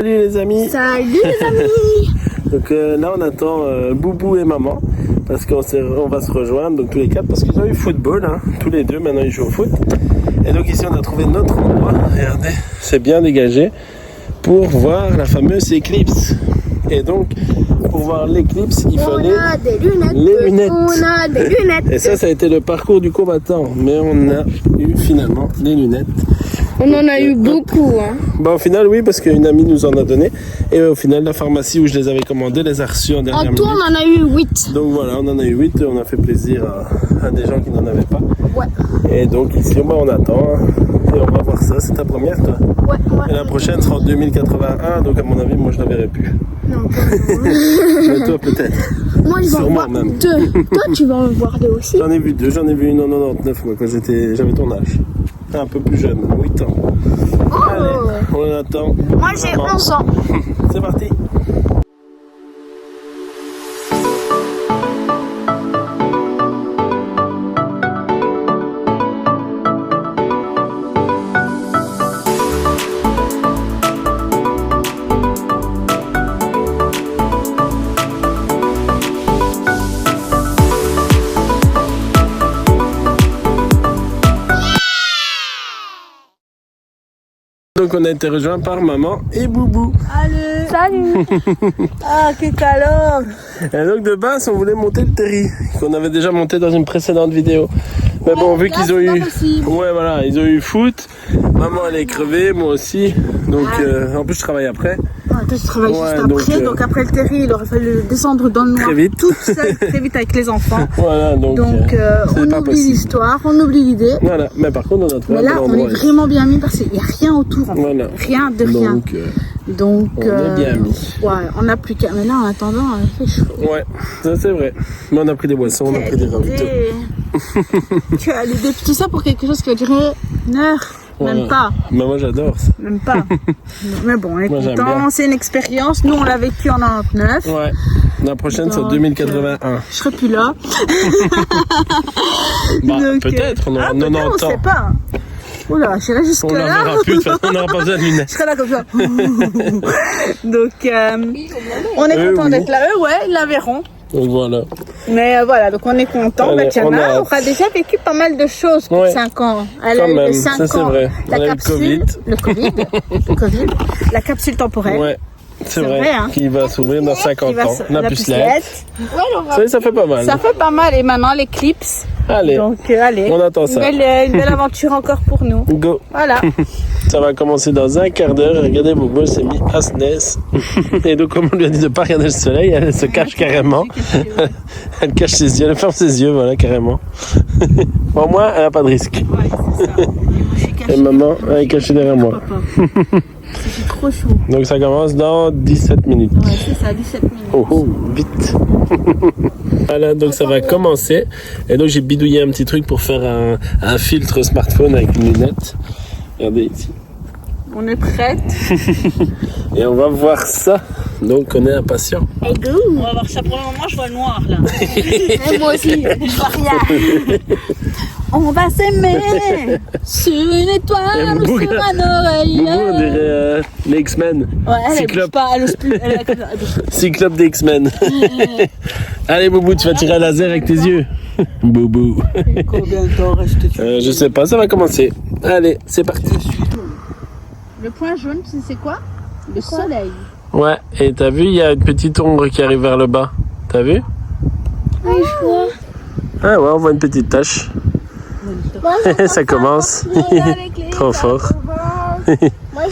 Salut les amis. Salut les amis. Donc là on attend Boubou et maman parce qu'on va se rejoindre donc tous les quatre parce qu'ils ont eu football hein. Tous les deux maintenant ils jouent au foot. Et donc ici on a trouvé notre endroit, regardez, c'est bien dégagé pour voir la fameuse éclipse. Et donc pour voir l'éclipse il fallait les lunettes. On a des lunettes. Et ça a été le parcours du combattant, mais on a eu finalement des lunettes. On en a eu beaucoup hein. Bah au final oui parce qu'une amie nous en a donné et au final la pharmacie où je les avais commandées les a reçues en dernière En tout minute. on en a eu 8. Donc voilà, on en a eu 8 et on a fait plaisir à des gens qui n'en avaient pas. Ouais. Et donc ici on attend hein, et on va voir ça. C'est ta première toi? Ouais. Et la prochaine sera en 2081 donc à mon avis moi je la verrai plus. Non, Mais toi peut-être. moi je vais en Sûrement voir même. 2. Toi tu vas en voir 2 aussi. J'en ai vu 2, j'en ai vu une en 99 moi quand j'avais ton âge. Un peu plus jeune, 8 ans. Allez, on attend. Moi j'ai 11 ans. C'est parti. Donc on a été rejoint par maman et Boubou. Allez. Salut. Ah quel calor. Et donc de base on voulait monter le terri qu'on avait déjà monté dans une précédente vidéo. Mais bon vu qu'ils ont eu, ouais voilà, ils ont eu foot. Maman elle est crevée, moi aussi. Donc en plus je travaille après. Ah, toi, tu travailles Ouais, juste après, donc après le terri, il aurait fallu descendre dans le noir. Très vite. Toute seule, très vite avec les enfants. Voilà donc c'est on pas oublie possible. l'histoire, on oublie l'idée. Voilà, mais par contre on a trouvé Mais un là, bon on est endroit. vraiment bien mis parce qu'il n'y a rien autour. En fait. Voilà. Rien de rien. Donc, on est bien mis. Ouais, on n'a plus qu'à. Mais là, en attendant, il fait chaud. Ouais, ça c'est vrai. Mais on a pris des boissons, on a pris des ravitaux. Tu as l'idée, tout ça pour quelque chose qui va durer une heure. Voilà. Même pas. Mais moi j'adore ça. Même pas. Mais bon, on est Moi, j'aime bien. content, c'est une expérience. Nous, on l'a vécu en 99. Ouais. La prochaine c'est en Donc, 2081. Je serai plus là. Bah, Donc, peut-être, on aura peut-être, 90 on ans. sait pas. Oula, je serai jusque On la là. verra plus, de toute façon on n'aura pas besoin de lunettes. Je serai là comme ça. Donc, on est Eux, content oui. d'être là. Eux, ouais, ils la verront. Donc voilà. Mais voilà, donc on est content. Allez, on a Tiana hâte. aura déjà vécu pas mal de choses pour Ouais. 5 ans. Elle Quand a eu même, de ça, 5 c'est ans vrai. la Elle a eu le capsule, le Covid, la capsule temporelle. Ouais, c'est vrai, vrai, hein. qui va s'ouvrir dans 50 ans. La pucelette. pucelette. Ça fait pas mal. Ça fait pas mal et maintenant l'éclipse. Allez, Donc allez, on attend ça. une belle aventure encore pour nous. Go. Voilà. Ça va commencer dans un quart d'heure. Regardez, Bobo s'est mis à SNES. Et donc, comme on lui a dit de ne pas regarder le soleil, elle se cache carrément. Elle cache ses yeux, elle ferme ses yeux, voilà, carrément. Au moins, elle n'a pas de risque. Ouais, c'est ça. Je suis Et cachée. maman, elle est cachée derrière moi. C'est trop chaud. Donc, ça commence dans 17 minutes. Ouais, c'est ça, 17 minutes. Oh, oh, vite. Voilà, donc ça va commencer. Et donc, j'ai bidouillé un petit truc pour faire un filtre smartphone avec une lunette. Regardez ici. On est prête. Et on va voir ça. Donc, on est impatient. Et go. On va voir ça pour le moment, je vois le noir là. Et moi aussi, je vois rien. On va s'aimer sur une étoile ou Boubou, sur un oreiller. Boubou, on dirait les X-Men. Ouais, elle bouge Cyclope. pas, elle ose plus. Elle est comme ça, elle bouge pas. Cyclope des X-Men. Allez, Boubou, tu vas tirer un laser avec tes yeux. Boubou. Combien de temps reste-tu Je sais pas, ça va commencer. Allez, c'est parti. Le point jaune, c'est quoi? Le soleil. Ouais, et t'as vu, il y a une petite ombre qui arrive vers le bas. T'as vu? Oui, je vois. Ah ouais, on voit une petite tache. Ça commence. Trop fort.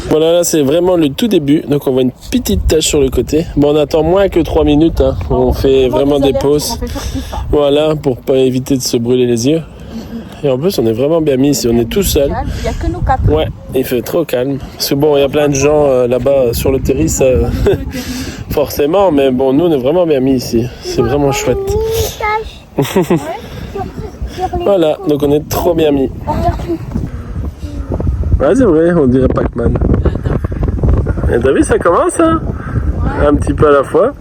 Voilà, là c'est vraiment le tout début. Donc on voit une petite tache sur le côté. Bon, on attend moins que 3 minutes. Hein. On fait vraiment des pauses. Voilà, pour pas éviter de se brûler les yeux. Et en plus, on est vraiment bien mis ici. On est tout seul. Il n'y a que nous 4. Ouais, il fait trop calme. Parce que bon, il y a plein de gens là-bas sur le terri, ça... forcément. Mais bon, nous, on est vraiment bien mis ici. C'est vraiment chouette. Voilà, donc on est trop bien mis. Ouais, c'est vrai, on dirait Pac-Man. Et t'as vu, ça commence, hein? Un petit peu à la fois.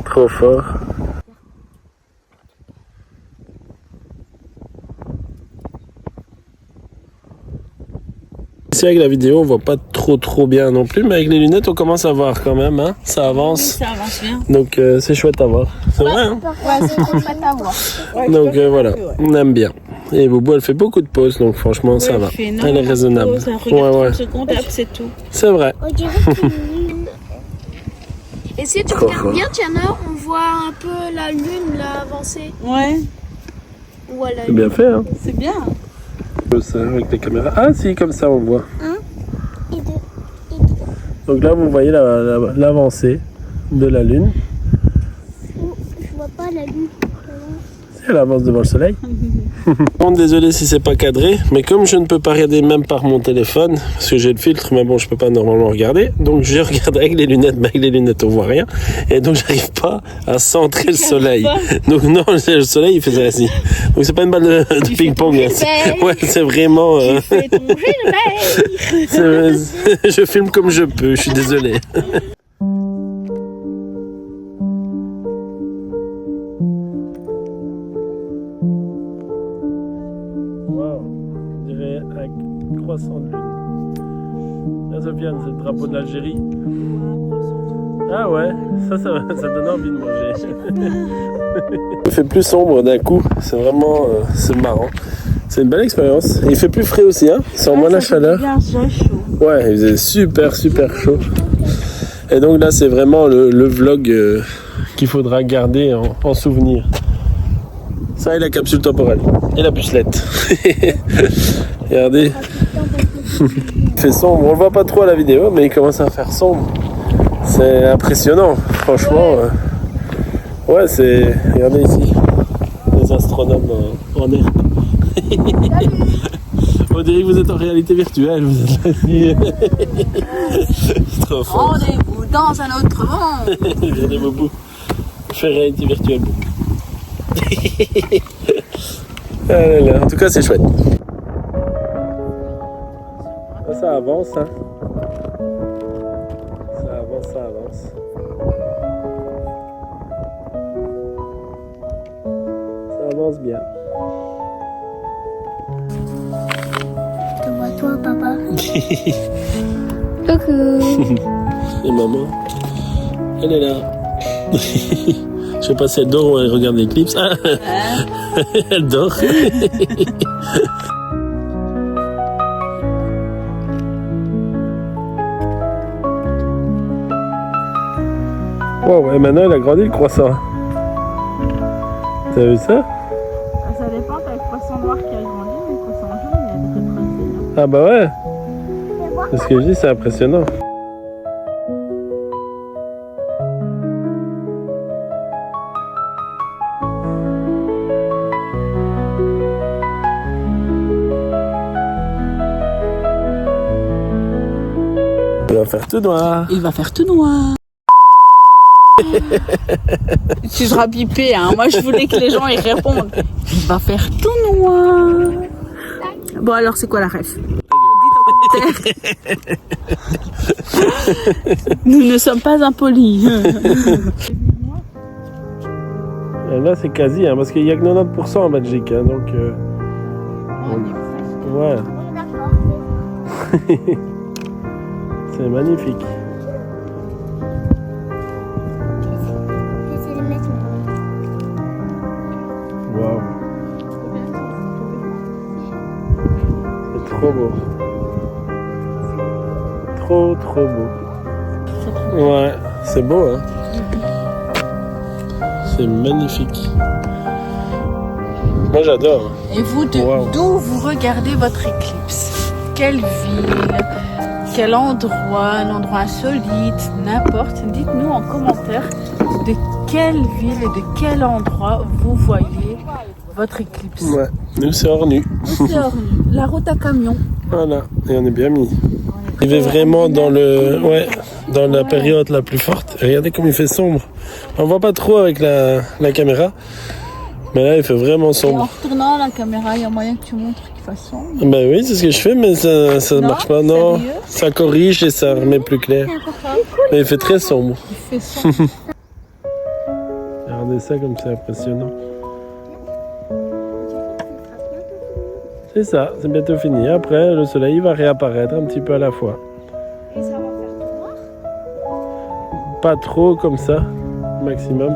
Trop fort. Ici avec la vidéo on voit pas trop bien non plus, mais avec les lunettes on commence à voir quand même, hein. Ça Oui, avance. ça avance bien. Donc c'est chouette à voir. C'est vrai, hein. Ouais, c'est trop chouette à voir. Ouais, Donc tout à fait, voilà, ouais. on aime bien. Et Boubou elle fait beaucoup de pauses, donc franchement ça Ouais, va. elle fait Elle est énormément de raisonnable. pauses, elle regarde Ouais. 30 secondes, hop, c'est tout. C'est vrai. On dirait que Et si tu Trop regardes fort. bien, Tiana, on voit un peu la lune là avancer. Ouais, Voilà. C'est bien fait, hein. c'est bien. Ça, avec les caméras. Ah si, comme ça on voit. Et de... Donc là vous voyez l'avancée de la lune. Je vois pas la lune. Elle avance devant le soleil. Bon, désolé si c'est pas cadré, mais comme je ne peux pas regarder même par mon téléphone, parce que j'ai le filtre, mais bon, je peux pas normalement regarder, donc je regarde avec les lunettes, mais avec les lunettes on voit rien, et donc j'arrive pas à centrer le soleil. Donc non, le soleil il faisait ainsi. Donc c'est pas une balle de ping-pong, hein. Ouais, c'est vraiment. Fais ton Je filme comme je peux, je suis désolé. Wow, on dirait un croissant de lune. Là, Sofiane, c'est le drapeau de l'Algérie. Ah ouais, ça donne envie de manger. Il fait plus sombre d'un coup, c'est vraiment c'est marrant. C'est une belle expérience. Il fait plus frais aussi, hein. Sans moins la chaleur. Bien, c'est chaud. Ouais, il faisait super chaud. Et donc là, c'est vraiment le vlog qu'il faudra garder en souvenir. Ça et la capsule temporelle. Et la pucelette. Regardez. Il fait sombre. On le voit pas trop à la vidéo, mais il commence à faire sombre. C'est impressionnant. Franchement. Ouais, c'est... Regardez ici. Les astronomes en air. On dirait que vous êtes en réalité virtuelle. Vous êtes là ici. C'est trop fort. Rendez-vous dans un autre monde. Regardez Boubou. Je fais réalité virtuelle, Boubou. Ah là là. En tout cas, c'est chouette. Ça avance, hein. Ça avance. Ça avance bien. Je te vois toi, papa. Coucou. Et maman, elle est là. Je sais pas si elle dort ou elle regarde les clips. Ah, elle dort. Wow, et maintenant il a grandi le croissant. T'as vu ça? Ça dépend, t'as le poisson noir qui a grandi, mais le poisson jaune, il est très précis. Ah bah ouais. C'est ce que je dis, c'est impressionnant. Il va faire tout noir. Il va faire tout noir. Tu seras pipé, hein. Moi je voulais que les gens y répondent. Il va faire tout noir. Bon alors c'est quoi la ref? Dites en commentaire. Nous ne sommes pas impolis. Et là c'est quasi, hein, parce qu'il n'y a que 90% en Belgique, hein, donc ouais, c'est magnifique. J'essaie de mettre Waouh, c'est trop beau, trop beau. Ouais, c'est beau, hein. C'est magnifique. Moi j'adore. Et vous, Wow. d'où vous regardez votre éclipse? Quelle ville? Quel endroit? Un endroit insolite? N'importe. Dites-nous en commentaire de quelle ville et de quel endroit vous voyez votre éclipse. Ouais, nous c'est hors nu. C'est hors nu. La route à camion. Voilà, et on est bien mis. Il est vraiment dans la période la plus forte. Regardez comme il fait sombre. On voit pas trop avec la caméra, mais là il fait vraiment Et en sombre. retournant la caméra, il y a moyen que tu montres qu'il fasse sombre. Ben oui, c'est ce que je fais, mais ça Non, marche pas. Non, sérieux? ça corrige et ça remet plus clair. Mais il fait très sombre. Il fait sombre. Regardez ça comme c'est impressionnant. C'est ça, c'est bientôt fini. Après, le soleil va réapparaître un petit peu à la fois. Et ça va faire tout noir. Pas trop comme ça, maximum.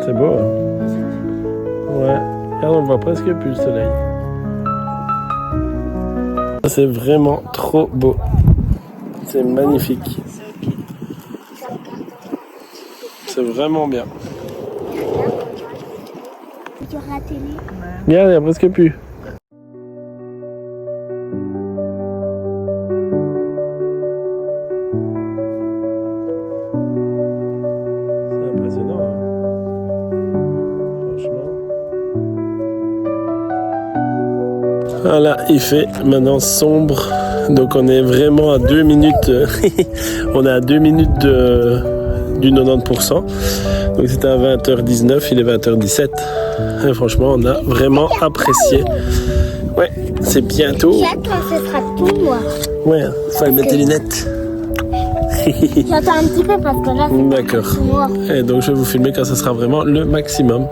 C'est beau, hein? Ouais, regarde, on voit presque plus le soleil. C'est vraiment trop beau. C'est magnifique. C'est vraiment bien. Sur la télé. Regarde, il n'y a presque plus. C'est impressionnant, hein. Franchement. Voilà, il fait maintenant sombre. Donc on est vraiment à 2 minutes. On est à 2 minutes du 90%. Donc c'était à 20h19, il est 20h17. Et franchement, on a vraiment apprécié. Ouais, c'est bientôt. J'attends, ce sera tout noir. Ouais, il faut mettre tes lunettes. J'attends un petit peu parce que là, c'est D'accord. tout noir. Et donc je vais vous filmer quand ça sera vraiment le maximum.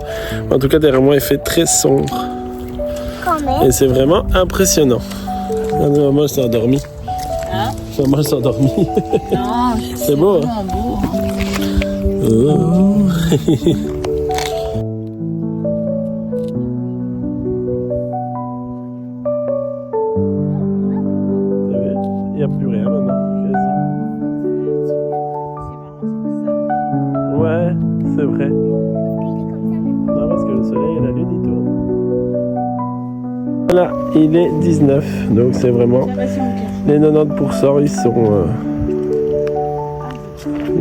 En tout cas, derrière moi, il fait très sombre. Quand même. Et c'est vraiment impressionnant. Ah non, maman, elle s'est endormie. Hein? Maman, elle s'est endormie. Non, C'est beau, hein? vraiment beau. Oh. Il n'y a plus rien maintenant, quasi. Ouais, c'est vrai. Non, parce que le soleil et la lune, ils tournent. Voilà, il est 19, donc c'est vraiment... Les 90%, ils sont...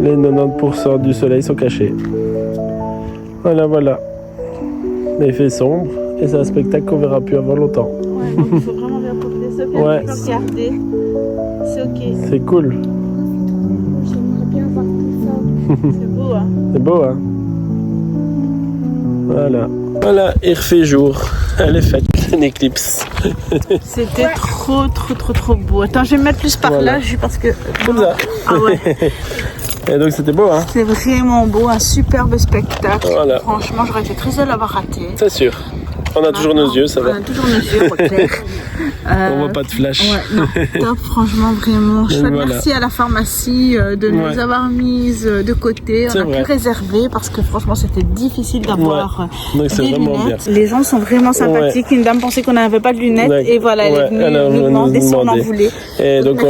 Les 90% du soleil sont cachés. Voilà, voilà. Mais il fait sombre et c'est un spectacle qu'on verra plus avant longtemps. Ouais, donc il faut vraiment bien profiter. Sophie, Ouais. tu peux regarder. C'est ok. C'est cool. J'aimerais bien voir tout ça. C'est beau, hein? C'est beau, hein? Voilà. Voilà, il refait jour. Elle est faite, une éclipse. C'était trop beau. Attends, je vais me mettre plus par Voilà. là, juste parce que... Comme ça. Ah ouais. Et donc c'était beau, hein? C'est vraiment beau, un superbe spectacle. Voilà. Franchement, j'aurais été très seule à l'avoir raté. C'est sûr. On a toujours nos yeux, ça va. On a toujours nos yeux, au clair. On voit pas de flash. Ouais, non, top, franchement, vraiment. Chouette. Voilà. Merci à la pharmacie de nous Ouais. avoir mises de côté. C'est On a vrai. pu réserver parce que franchement, c'était difficile d'avoir Donc c'est des vraiment lunettes. Les gens sont vraiment sympathiques. Une dame pensait qu'on n'avait pas de lunettes Ouais. et voilà, elle est Ouais, venue elle a nous nous demander si on en demander. voulait. Et donc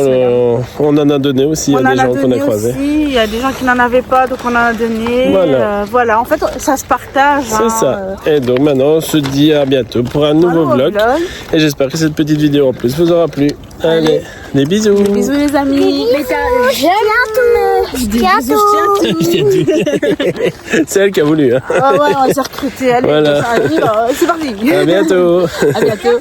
on en a donné aussi On à en des a gens qu'on a donné croisés. aussi. Il y a des gens qui n'en avaient pas, donc on en a donné. Voilà. Voilà. En fait, ça se partage. C'est ça. Et donc maintenant on se dit à bientôt pour un nouveau vlog. Et j'espère que cette petite vidéo en plus vous aura plu. Allez, des bisous. Bisous les amis. Je tiens tout. C'est elle qui a voulu. Hein. Ah ouais, on s'est recruté. Allez, Voilà. ça arrive. C'est parti. À bientôt. À bientôt.